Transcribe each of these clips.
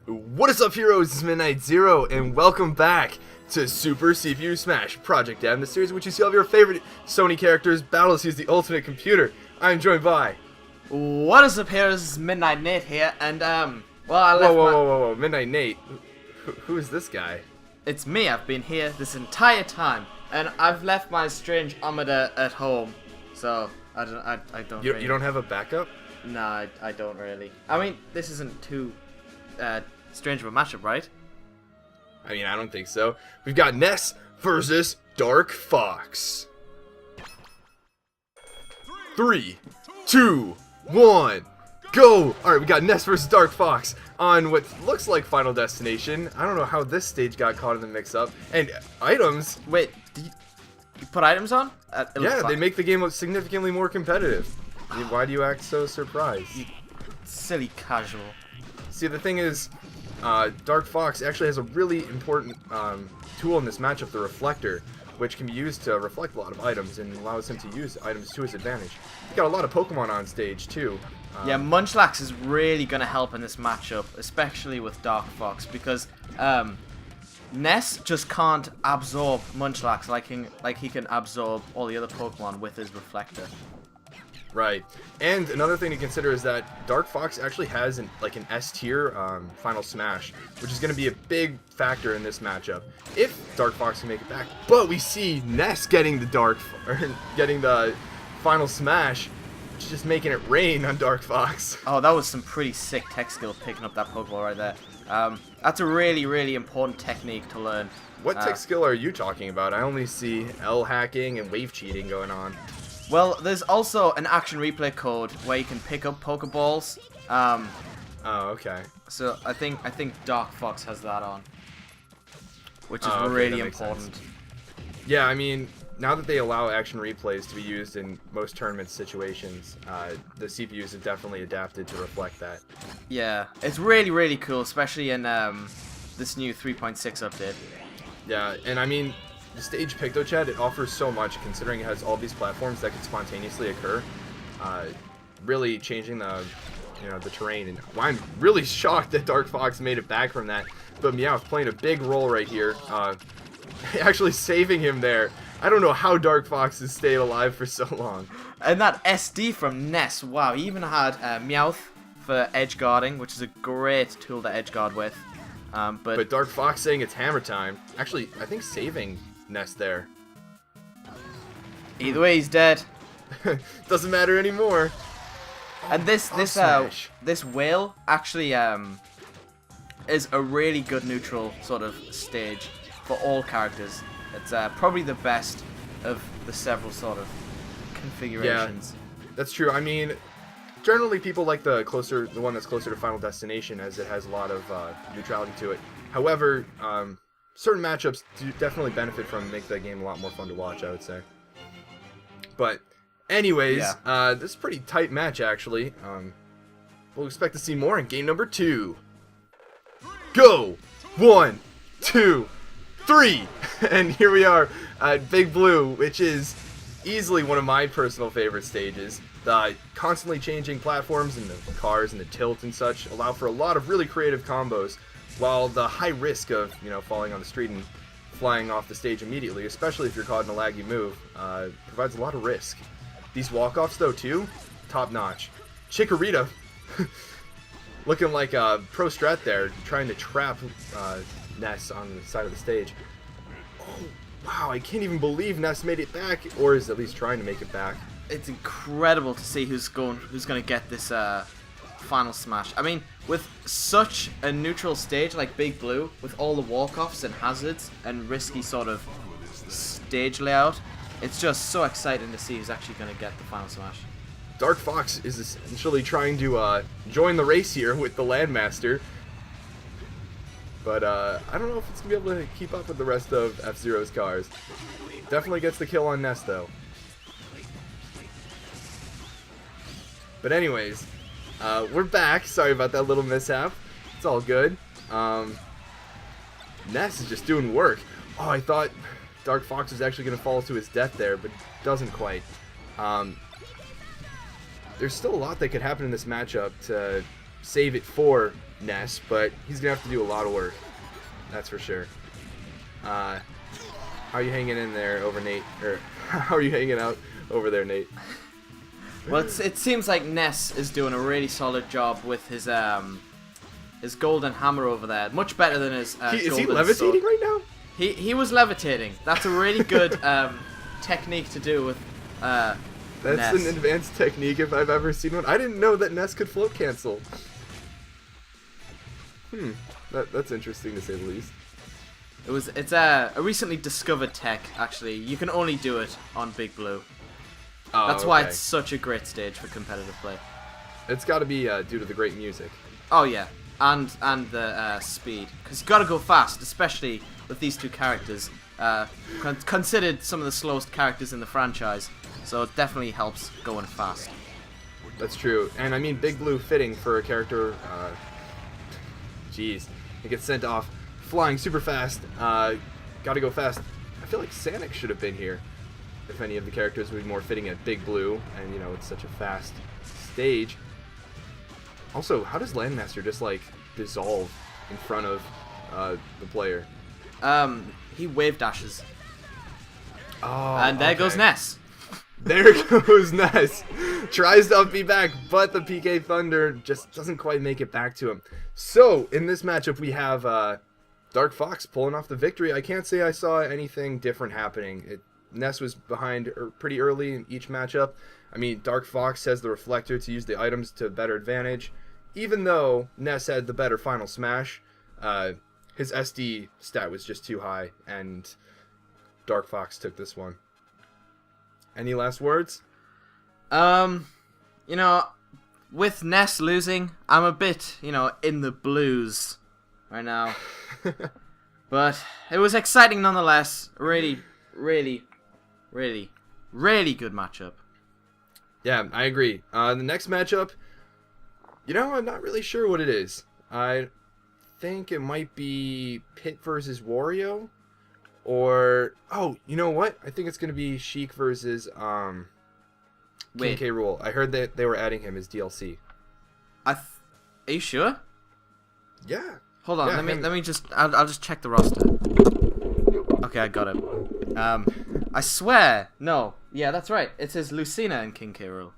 What is up, heroes? It's Midnight Zero, and welcome back to Super CPU Smash Project M, the series in which you see all of your favorite Sony characters battle to use the ultimate computer. I'm joined by... What is up, heroes? It's Midnight Nate here, and Whoa, Midnight Nate? Who is this guy? It's me. I've been here this entire time, and I've left my strange Omida at home, so I don't. You really... don't have a backup? No, I don't really. I mean, this isn't too strange of a matchup, right? I mean, I don't think so. We've got Ness versus Dark Fox. 3, 2, 1, go! Alright, we got Ness versus Dark Fox on what looks like Final Destination. I don't know how this stage got caught in the mix-up. And items... Wait, did you put items on? Yeah, they make the game look significantly more competitive. I mean, why do you act so surprised? You silly casual. See, the thing is, Dark Fox actually has a really important tool in this matchup, the Reflector, which can be used to reflect a lot of items and allows him to use items to his advantage. He's got a lot of Pokemon on stage, too. Yeah, Munchlax is really going to help in this matchup, especially with Dark Fox, because Ness just can't absorb Munchlax like he can absorb all the other Pokemon with his Reflector. Right, and another thing to consider is that Dark Fox actually has an S tier Final Smash, which is going to be a big factor in this matchup if Dark Fox can make it back. But we see Ness getting the Final Smash, which is just making it rain on Dark Fox. Oh, that was some pretty sick tech skill picking up that Pokeball right there. That's a really important technique to learn. What tech skill are you talking about? I only see L hacking and wave cheating going on. Well, there's also an action replay code where you can pick up Pokeballs. Oh, okay. So I think Dark Fox has that on, which is okay, really important. Sense. Yeah, I mean, now that they allow action replays to be used in most tournament situations, the CPUs have definitely adapted to reflect that. Yeah, it's really cool, especially in this new 3.6 update. Yeah, and I mean, the stage PictoChat, it offers so much considering it has all these platforms that can spontaneously occur, really changing the terrain. And I'm really shocked that Dark Fox made it back from that, but Meowth playing a big role right here, actually saving him there. I don't know how Dark Fox has stayed alive for so long. And that SD from Ness, wow, he even had Meowth for edge guarding, which is a great tool to edge guard with. But Dark Fox saying it's hammer time, actually, I think saving Ness there. Either way, he's dead. Doesn't matter anymore. And this whale actually is a really good neutral sort of stage for all characters. It's probably the best of the several sort of configurations. Yeah, that's true. I mean, generally people like the one that's closer to Final Destination, as it has a lot of neutrality to it. However, certain matchups do definitely benefit from make the game a lot more fun to watch, I would say. But anyways, yeah. This is a pretty tight match, actually. We'll expect to see more in game number 2. Go! 1, 2, 3! And here we are at Big Blue, which is easily one of my personal favorite stages. The constantly changing platforms and the cars and the tilt and such allow for a lot of really creative combos, while the high risk of, falling on the street and flying off the stage immediately, especially if you're caught in a laggy move, provides a lot of risk. These walk-offs, though, too, top-notch. Chikorita, looking like a pro strat there, trying to trap Ness on the side of the stage. Oh, wow, I can't even believe Ness made it back, or is at least trying to make it back. It's incredible to see who's going to get this Final Smash. I mean, with such a neutral stage like Big Blue, with all the walk-offs and hazards and risky sort of stage layout, it's just so exciting to see who's actually going to get the Final Smash. Dark Fox is essentially trying to join the race here with the Landmaster, but I don't know if it's going to be able to keep up with the rest of F-Zero's cars. Definitely gets the kill on Ness, though. But anyways, we're back. Sorry about that little mishap. It's all good. Ness is just doing work. Oh, I thought Dark Fox was actually going to fall to his death there, but doesn't quite. There's still a lot that could happen in this matchup to save it for Ness, but he's gonna have to do a lot of work. That's for sure. How are you hanging in there over Nate? Or how are you hanging out over there, Nate? Well, it seems like Ness is doing a really solid job with his golden hammer over there. Much better than his Is he golden levitating sword. right now? He was levitating. That's a really good technique to do with That's Ness. an advanced technique if I've ever seen one. I didn't know that Ness could float cancel. That's interesting to say the least. It's a recently discovered tech, actually. You can only do it on Big Blue. Oh, That's why okay. it's such a great stage for competitive play. It's got to be due to the great music. Oh yeah, and the speed, because you got to go fast, especially with these two characters. Considered some of the slowest characters in the franchise, so it definitely helps going fast. That's true, and I mean Big Blue fitting for a character. Jeez, he gets sent off flying super fast. Gotta go fast. I feel like Sonic should have been here. If any of the characters would be more fitting at Big Blue, and you know it's such a fast stage. Also, how does Landmaster just like dissolve in front of the player? He wave dashes, Oh, and there goes Ness. There goes Ness. Tries to up B back, but the PK Thunder just doesn't quite make it back to him. So, in this matchup, we have Dark Fox pulling off the victory. I can't say I saw anything different happening. Ness was behind pretty early in each matchup. I mean, Dark Fox has the reflector to use the items to better advantage. Even though Ness had the better final smash, his SD stat was just too high, and Dark Fox took this one. Any last words? You know, with Ness losing, I'm a bit, in the blues right now. But it was exciting nonetheless. Really, really, really, really good matchup. Yeah, I agree. The next matchup, I'm not really sure what it is. I think it might be Pit versus Wario. Or, oh, you know what? I think it's going to be Sheik versus King Wait. K. Rool. I heard that they were adding him as DLC. Are you sure? Yeah. Hold on, Yeah, let me just I'll just check the roster. Okay, I got it. I swear, no. Yeah, that's right. It says Lucina and King K. Rool.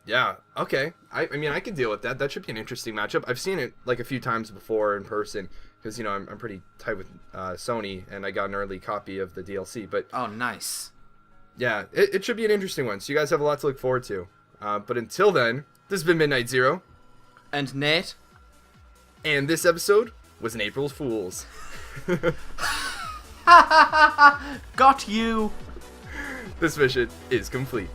Yeah, okay. I mean, I can deal with that. That should be an interesting matchup. I've seen it like a few times before in person because, I'm pretty tight with Sony, and I got an early copy of the DLC. But Oh, nice. yeah, it should be an interesting one. So you guys have a lot to look forward to. But until then, this has been Midnight Zero. And Nate? And this episode was an April Fool's. Got you! This mission is complete.